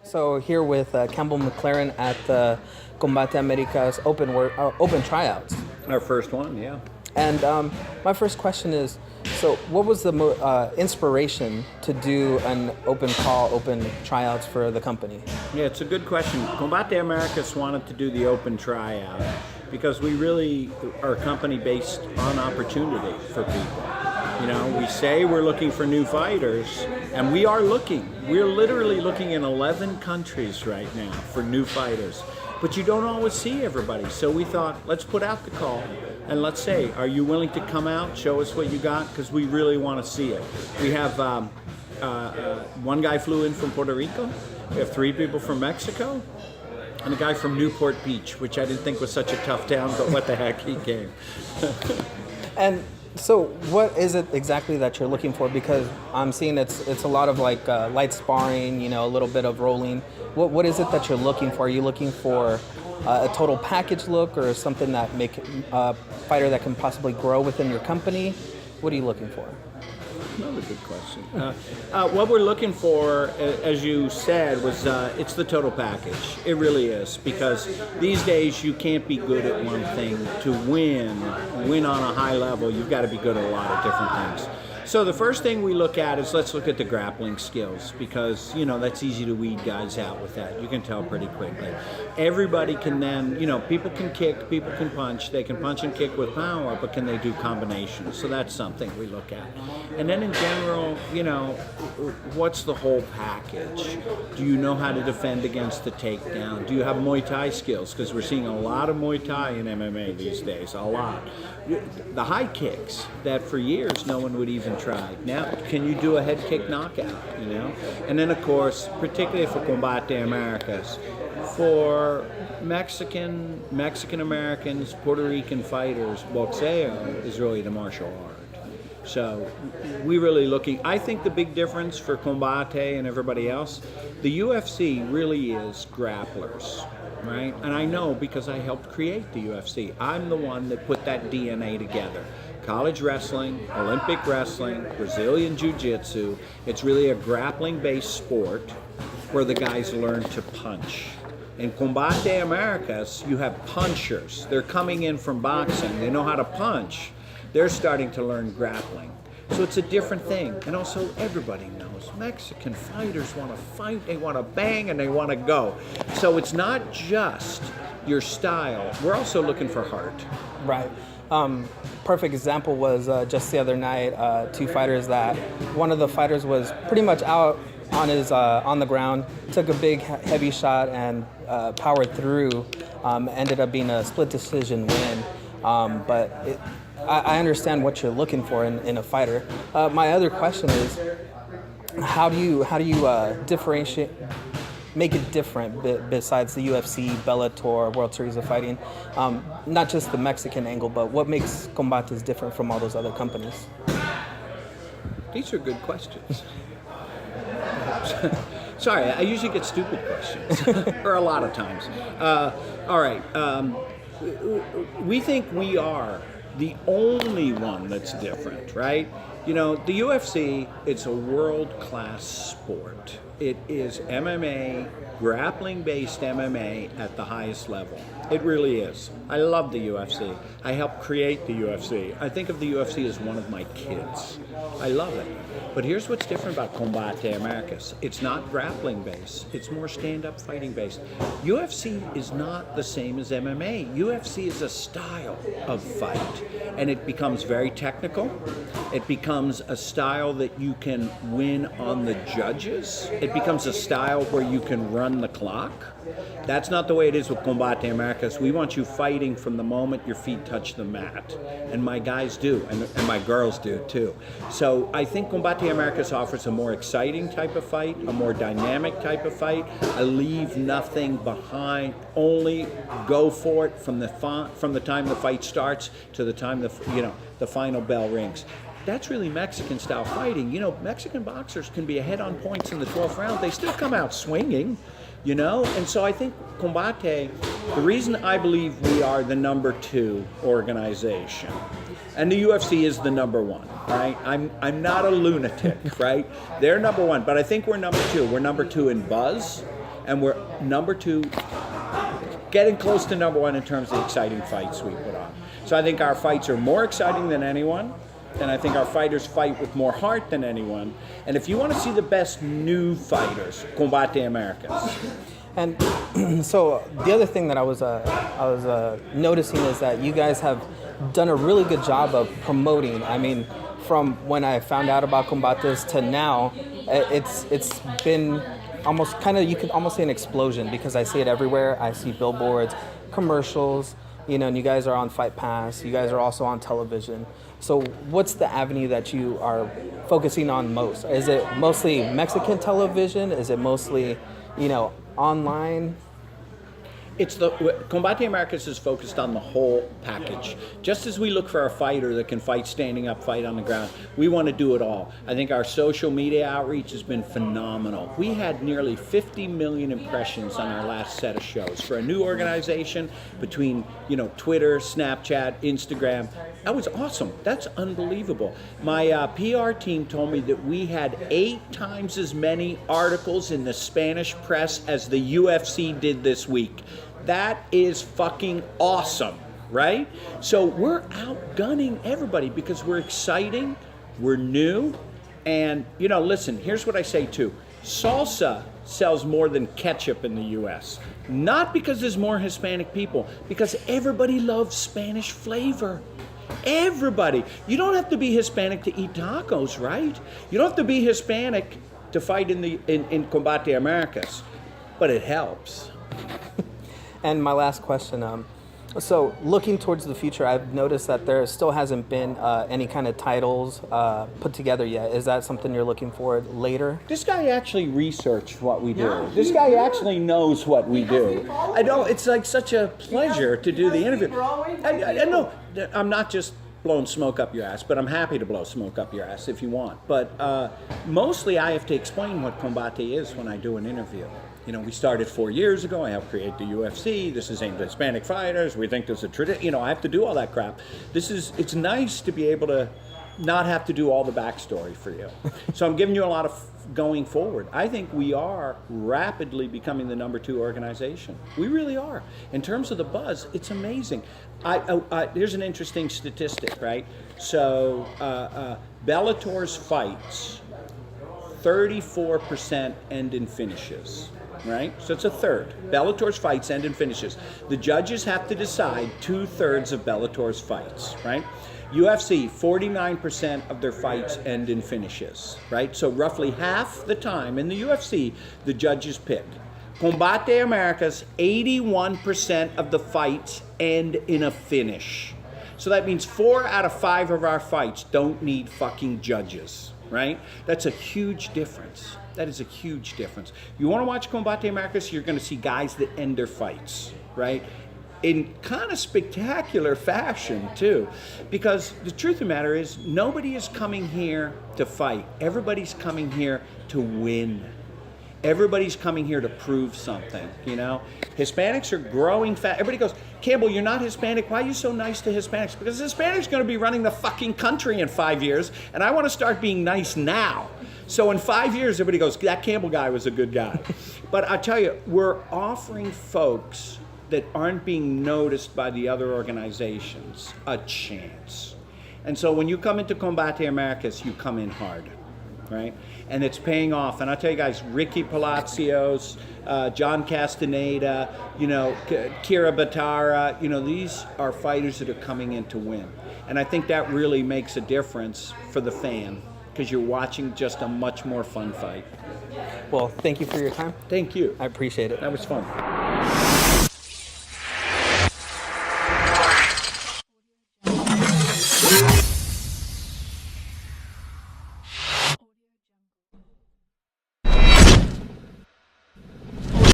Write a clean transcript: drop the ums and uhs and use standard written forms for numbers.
So here with Campbell McLaren at the Combate Americas open tryouts. Our first one, yeah. And my first question is, so what was the inspiration to do an open tryouts for the company? Yeah, it's a good question. Combate Americas wanted to do the open tryout because we really are a company based on opportunity for people. You know, we say we're looking for new fighters, and we are looking. We're literally looking in 11 countries right now for new fighters. But you don't always see everybody. So we thought, let's put out the call and let's say, are you willing to come out, show us what you got? Because we really want to see it. We have one guy flew in from Puerto Rico. We have 3 people from Mexico. And a guy from Newport Beach, which I didn't think was such a tough town, but what the heck, he came. And so what is it exactly that you're looking for? Because I'm seeing it's a lot of like light sparring, you know, a little bit of rolling. What is it that you're looking for? Are you looking for a total package look, or something that make a fighter that can possibly grow within your company? What are you looking for? Another good question. What we're looking for, as you said, was it's the total package. It really is, because these days you can't be good at one thing. To win on a high level, you've got to be good at a lot of different things. So the first thing we look at is, let's look at the grappling skills, because, you know, that's easy to weed guys out with that. You can tell pretty quickly. Everybody can then, you know, people can kick, people can punch. They can punch and kick with power, but can they do combinations? So that's something we look at. And then in general, you know, what's the whole package? Do you know how to defend against the takedown? Do you have Muay Thai skills? Because we're seeing a lot of Muay Thai in MMA these days, a lot. The high kicks that for years no one would even try. Now, can you do a head kick knockout, you know? And then, of course, particularly for Combate Americas, for Mexican Americans, Puerto Rican fighters, boxeo is really the martial art. So we're really looking, I think the big difference for Combate and everybody else, the UFC really is grapplers. Right? And I know because I helped create the UFC. I'm the one that put that DNA together. College wrestling, Olympic wrestling, Brazilian Jiu-Jitsu. It's really a grappling-based sport where the guys learn to punch. In Combate Americas, you have punchers. They're coming in from boxing. They know how to punch. They're starting to learn grappling. So it's a different thing. And also, everybody knows Mexican fighters want to fight, they want to bang, and they want to go. So it's not just your style. We're also looking for heart. Right. Perfect example was just the other night, 2 fighters that one of the fighters was pretty much out on the ground, took a big heavy shot and powered through. Ended up being a split decision win. I understand what you're looking for in a fighter. My other question is, how do you differentiate, make it different besides the UFC, Bellator, World Series of Fighting? Not just the Mexican angle, but what makes Combates different from all those other companies? These are good questions. Sorry, I usually get stupid questions, or a lot of times. All right, we think we are the only one that's different, right? You know, the UFC, it's a world-class sport. It is MMA, grappling-based MMA at the highest level. It really is. I love the UFC. I helped create the UFC. I think of the UFC as one of my kids. I love it. But here's what's different about Combate Americas. It's not grappling-based. It's more stand-up fighting-based. UFC is not the same as MMA. UFC is a style of fight, and it becomes very technical. It becomes a style that you can win on the judges. It becomes a style where you can run the clock. That's not the way it is with Combate Americas. We want you fighting from the moment your feet touch the mat. And my guys do, and my girls do too. So I think Combate Americas offers a more exciting type of fight, a more dynamic type of fight. I leave nothing behind, only go for it from the time the fight starts to the time the final bell rings. That's really Mexican style fighting. You know, Mexican boxers can be ahead on points in the 12th round. They still come out swinging. you know? And so I think Combate, the reason I believe we are the number 2 organization, and the UFC is the number 1, right? I'm not a lunatic, right? They're number 1, but I think we're number 2. We're number 2 in buzz, and we're number 2, getting close to number 1 in terms of the exciting fights we put on. So I think our fights are more exciting than anyone, and I think our fighters fight with more heart than anyone. And if you want to see the best new fighters, Combate Americas. And so the other thing that I was noticing is that you guys have done a really good job of promoting. I mean, from when I found out about Combates to now, it's been almost kind of, you could almost say an explosion, because I see it everywhere. I see billboards, commercials, you know, and you guys are on Fight Pass. You guys are also on television. So what's the avenue that you are focusing on most? Is it mostly Mexican television? Is it mostly, you know, online? It's Combate Americas is focused on the whole package. Just as we look for a fighter that can fight standing up, fight on the ground, we want to do it all. I think our social media outreach has been phenomenal. We had nearly 50 million impressions on our last set of shows. For a new organization, between, you know, Twitter, Snapchat, Instagram, that was awesome. That's unbelievable. My PR team told me that we had 8 times as many articles in the Spanish press as the UFC did this week. That is fucking awesome, right? So we're outgunning everybody because we're exciting, we're new, and, you know, listen, here's what I say too. Salsa sells more than ketchup in the US. Not because there's more Hispanic people, because everybody loves Spanish flavor. Everybody. You don't have to be Hispanic to eat tacos, right? You don't have to be Hispanic to fight in Combate Americas, but it helps. And my last question, so looking towards the future, I've noticed that there still hasn't been any kind of titles put together yet. Is that something you're looking for later? This guy actually researched what we do. Yeah, this guy actually knows what we do. I know, it's like such a pleasure to do the interview. I know, I'm not just blowing smoke up your ass, but I'm happy to blow smoke up your ass if you want. But mostly I have to explain what Combate is when I do an interview. You know, we started 4 years ago. I helped create the UFC. This is aimed at Hispanic fighters. We think there's a tradition. You know, I have to do all that crap. It's nice to be able to not have to do all the backstory for you. So I'm giving you a lot of going forward. I think we are rapidly becoming the number 2 organization. We really are. In terms of the buzz, it's amazing. Here's an interesting statistic, right? So Bellator's fights, 34% end in finishes. Right? So it's a third. Bellator's fights end in finishes. The judges have to decide 2/3 of Bellator's fights, right? UFC, 49% of their fights end in finishes, right? So roughly half the time in the UFC, the judges pick. Combate Americas, 81% of the fights end in a finish. So that means 4 out of 5 of our fights don't need fucking judges, right? That's a huge difference. That is a huge difference. You want to watch Combate Americas, you're going to see guys that end their fights, right? In kind of spectacular fashion, too. Because the truth of the matter is, nobody is coming here to fight. Everybody's coming here to win. Everybody's coming here to prove something, you know? Hispanics are growing fast. Everybody goes, Campbell, you're not Hispanic. Why are you so nice to Hispanics? Because Hispanics are going to be running the fucking country in 5 years, and I want to start being nice now. So in 5 years, everybody goes, that Campbell guy was a good guy. But I tell you, we're offering folks that aren't being noticed by the other organizations a chance. And so when you come into Combate Americas, you come in hard, right? And it's paying off. And I'll tell you guys, Ricky Palacios, John Castaneda, you know, Kira Batara, you know, these are fighters that are coming in to win. And I think that really makes a difference for the fan, because you're watching just a much more fun fight. Well, thank you for your time. Thank you. I appreciate it. That was fun.